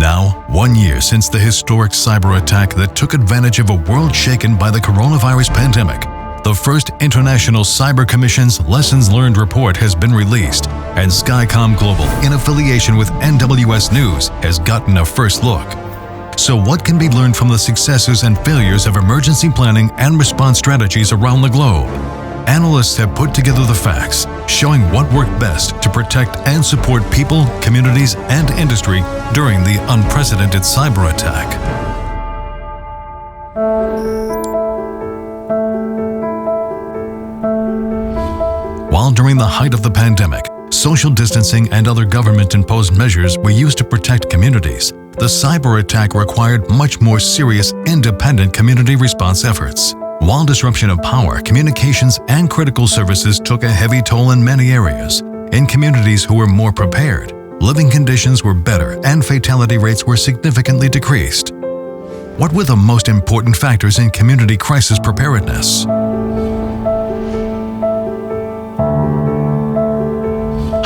Now, 1 year since the historic cyber attack that took advantage of a world shaken by the coronavirus pandemic, the first International Cyber Commission's Lessons Learned report has been released, and Skycom Global, in affiliation with NWS News, has gotten a first look. So what can be learned from the successes and failures of emergency planning and response strategies around the globe? Analysts have put together the facts, showing what worked best to protect and support people, communities, and industry during the unprecedented cyber attack. While during the height of the pandemic, social distancing and other government-imposed measures were used to protect communities, the cyber attack required much more serious, independent community response efforts. While disruption of power, communications, and critical services took a heavy toll in many areas, in communities who were more prepared, living conditions were better and fatality rates were significantly decreased. What were the most important factors in community crisis preparedness?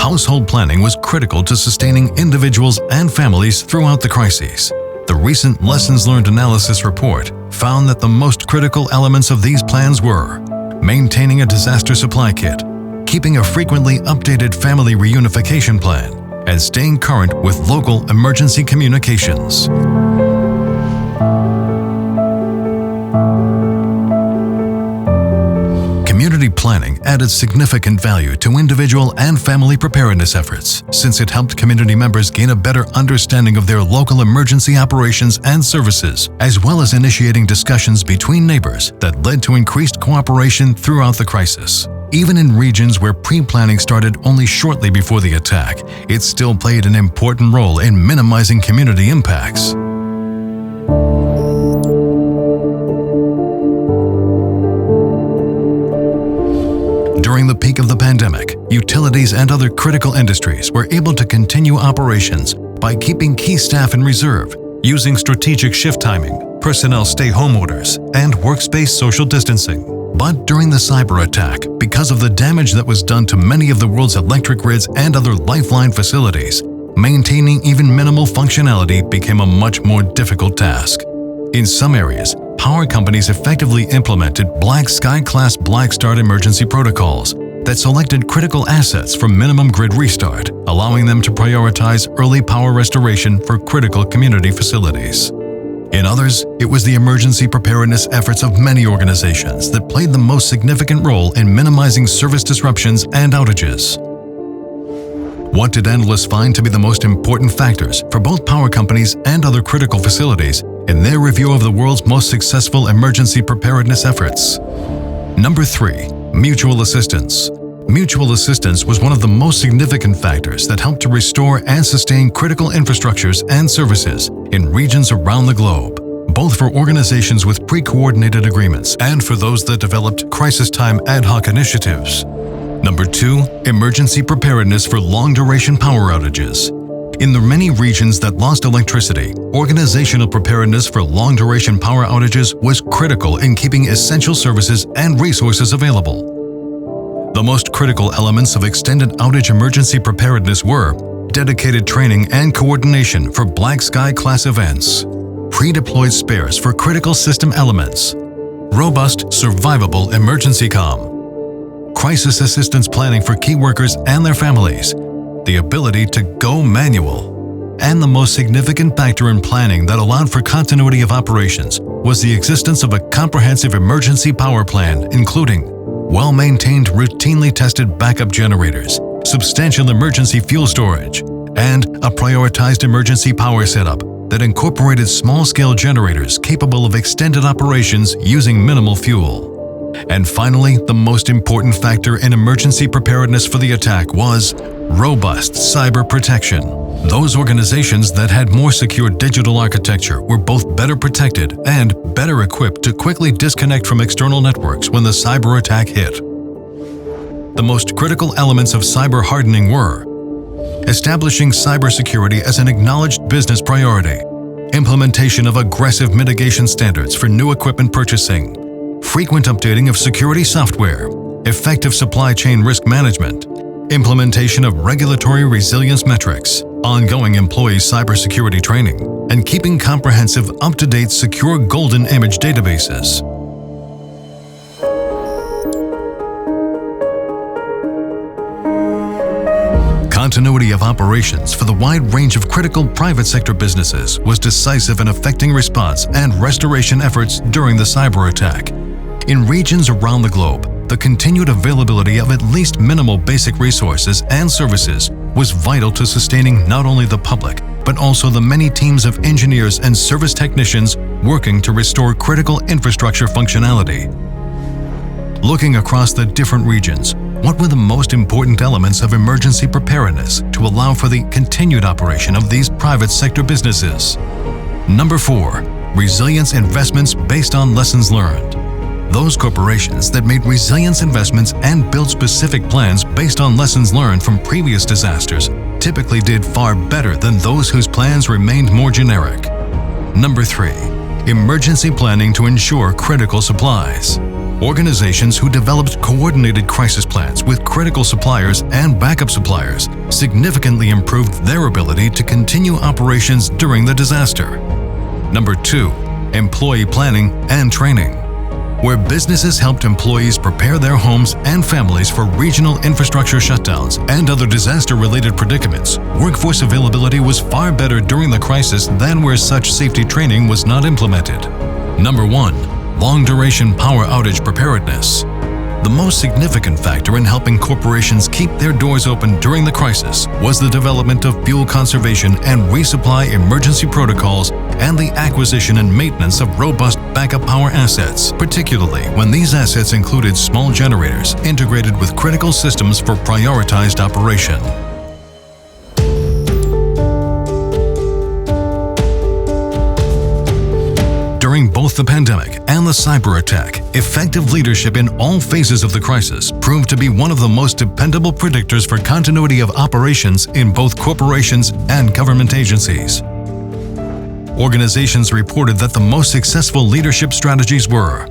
Household planning was critical to sustaining individuals and families throughout the crises. The recent Lessons Learned analysis report found that the most critical elements of these plans were maintaining a disaster supply kit, keeping a frequently updated family reunification plan, and staying current with local emergency communications. Community planning added significant value to individual and family preparedness efforts, since it helped community members gain a better understanding of their local emergency operations and services, as well as initiating discussions between neighbors that led to increased cooperation throughout the crisis. Even in regions where pre-planning started only shortly before the attack, it still played an important role in minimizing community impacts. During the peak of the pandemic, utilities and other critical industries were able to continue operations by keeping key staff in reserve, using strategic shift timing, personnel stay-home orders, and workspace social distancing. But during the cyber attack, because of the damage that was done to many of the world's electric grids and other lifeline facilities, maintaining even minimal functionality became a much more difficult task. In some areas, power companies effectively implemented Black Sky-class Black Start emergency protocols that selected critical assets for minimum grid restart, allowing them to prioritize early power restoration for critical community facilities. In others, it was the emergency preparedness efforts of many organizations that played the most significant role in minimizing service disruptions and outages. What did analysts find to be the most important factors for both power companies and other critical facilities in their review of the world's most successful emergency preparedness efforts? Number 3. Mutual assistance. Mutual assistance was one of the most significant factors that helped to restore and sustain critical infrastructures and services in regions around the globe, both for organizations with pre-coordinated agreements and for those that developed crisis-time ad hoc initiatives. Number 2. Emergency preparedness for long-duration power outages. In the many regions that lost electricity, organizational preparedness for long-duration power outages was critical in keeping essential services and resources available. The most critical elements of extended outage emergency preparedness were dedicated training and coordination for Black Sky-class events, pre-deployed spares for critical system elements, robust, survivable emergency comm, crisis assistance planning for key workers and their families, the ability to go manual, and the most significant factor in planning that allowed for continuity of operations was the existence of a comprehensive emergency power plan, including well-maintained, routinely tested backup generators, substantial emergency fuel storage, and a prioritized emergency power setup that incorporated small-scale generators capable of extended operations using minimal fuel. And finally, the most important factor in emergency preparedness for the attack was robust cyber protection. Those organizations that had more secure digital architecture were both better protected and better equipped to quickly disconnect from external networks when the cyber attack hit. The most critical elements of cyber hardening were establishing cybersecurity as an acknowledged business priority, implementation of aggressive mitigation standards for new equipment purchasing, frequent updating of security software, effective supply chain risk management, implementation of regulatory resilience metrics, ongoing employee cybersecurity training, and keeping comprehensive, up-to-date, secure golden image databases. Continuity of operations for the wide range of critical private sector businesses was decisive in affecting response and restoration efforts during the cyber attack. In regions around the globe, the continued availability of at least minimal basic resources and services was vital to sustaining not only the public, but also the many teams of engineers and service technicians working to restore critical infrastructure functionality. Looking across the different regions, what were the most important elements of emergency preparedness to allow for the continued operation of these private sector businesses? Number 4. Resilience investments based on lessons learned. Those corporations that made resilience investments and built specific plans based on lessons learned from previous disasters typically did far better than those whose plans remained more generic. Number 3. Emergency planning to ensure critical supplies. Organizations who developed coordinated crisis plans with critical suppliers and backup suppliers significantly improved their ability to continue operations during the disaster. Number 2. Employee planning and training. Where businesses helped employees prepare their homes and families for regional infrastructure shutdowns and other disaster-related predicaments, workforce availability was far better during the crisis than where such safety training was not implemented. Number 1. Long-duration power outage preparedness. The most significant factor in helping corporations keep their doors open during the crisis was the development of fuel conservation and resupply emergency protocols and the acquisition and maintenance of robust backup power assets, particularly when these assets included small generators integrated with critical systems for prioritized operation. During both the pandemic and the cyber attack, effective leadership in all phases of the crisis proved to be one of the most dependable predictors for continuity of operations in both corporations and government agencies. Organizations reported that the most successful leadership strategies were: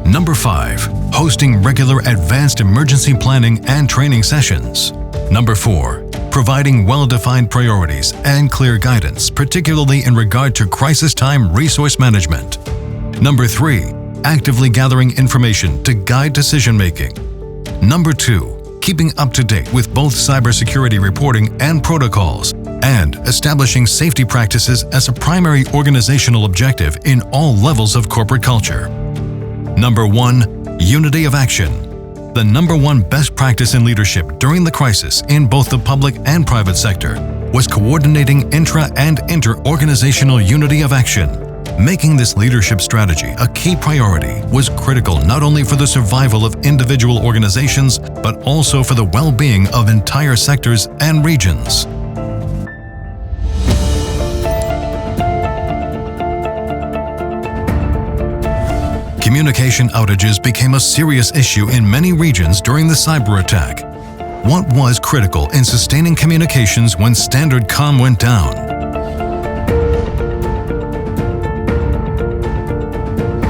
Number 5. Hosting regular advanced emergency planning and training sessions. Number 4. Providing well-defined priorities and clear guidance, particularly in regard to crisis time resource management. Number 3. Actively gathering information to guide decision-making. Number 2. Keeping up to date with both cybersecurity reporting and protocols, and establishing safety practices as a primary organizational objective in all levels of corporate culture. Number 1. Unity of action. The number 1 best practice in leadership during the crisis in both the public and private sector was coordinating intra- and inter-organizational unity of action. Making this leadership strategy a key priority was critical not only for the survival of individual organizations, but also for the well-being of entire sectors and regions. Communication outages became a serious issue in many regions during the cyber attack. What was critical in sustaining communications when standard COMM went down?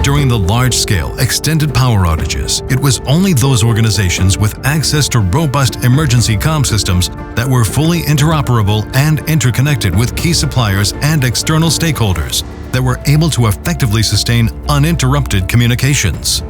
During the large-scale, extended power outages, it was only those organizations with access to robust emergency COMM systems that were fully interoperable and interconnected with key suppliers and external stakeholders that were able to effectively sustain uninterrupted communications.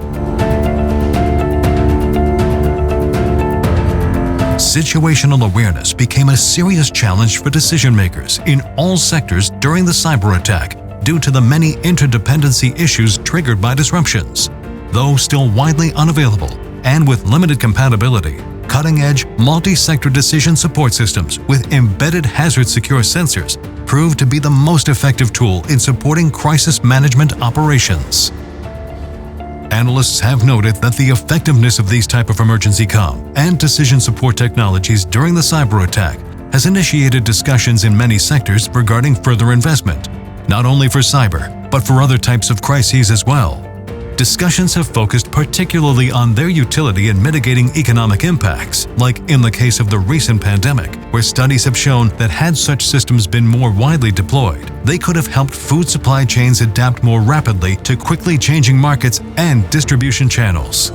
Situational awareness became a serious challenge for decision-makers in all sectors during the cyber attack due to the many interdependency issues triggered by disruptions. Though still widely unavailable and with limited compatibility, cutting-edge, multi-sector decision support systems with embedded hazard-secure sensors proved to be the most effective tool in supporting crisis management operations. Analysts have noted that the effectiveness of these type of emergency COMM and decision support technologies during the cyber attack has initiated discussions in many sectors regarding further investment, not only for cyber, but for other types of crises as well. Discussions have focused particularly on their utility in mitigating economic impacts, like in the case of the recent pandemic, where studies have shown that had such systems been more widely deployed, they could have helped food supply chains adapt more rapidly to quickly changing markets and distribution channels.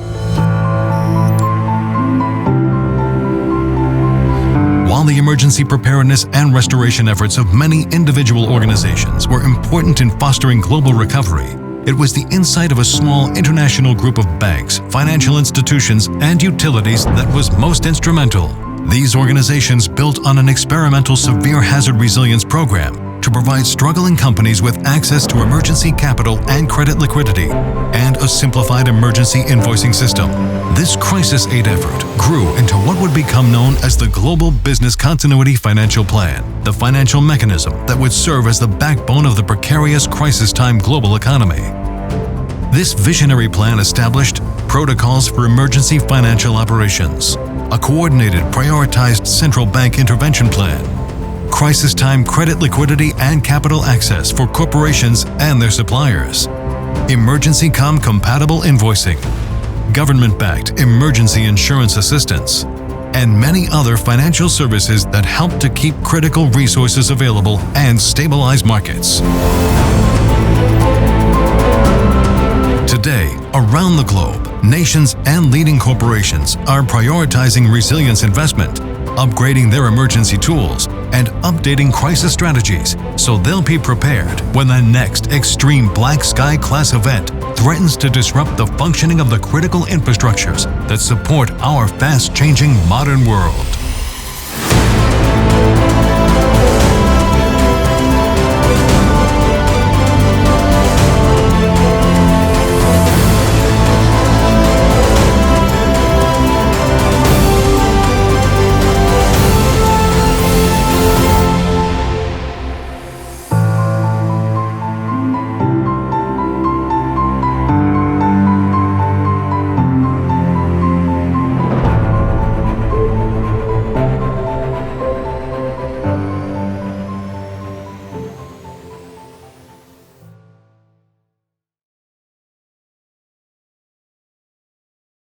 While the emergency preparedness and restoration efforts of many individual organizations were important in fostering global recovery, it was the insight of a small international group of banks, financial institutions, and utilities that was most instrumental. These organizations built on an experimental severe hazard resilience program to provide struggling companies with access to emergency capital and credit liquidity, and a simplified emergency invoicing system. This crisis aid effort grew into what would become known as the Global Business Continuity Financial Plan, the financial mechanism that would serve as the backbone of the precarious crisis-time global economy. This visionary plan established protocols for emergency financial operations, a coordinated, prioritized central bank intervention plan, crisis-time credit liquidity and capital access for corporations and their suppliers, emergency COMM compatible invoicing, government-backed emergency insurance assistance, and many other financial services that help to keep critical resources available and stabilize markets. Today, around the globe, nations and leading corporations are prioritizing resilience investment, upgrading their emergency tools, and updating crisis strategies so they'll be prepared when the next extreme black sky class event threatens to disrupt the functioning of the critical infrastructures that support our fast-changing modern world.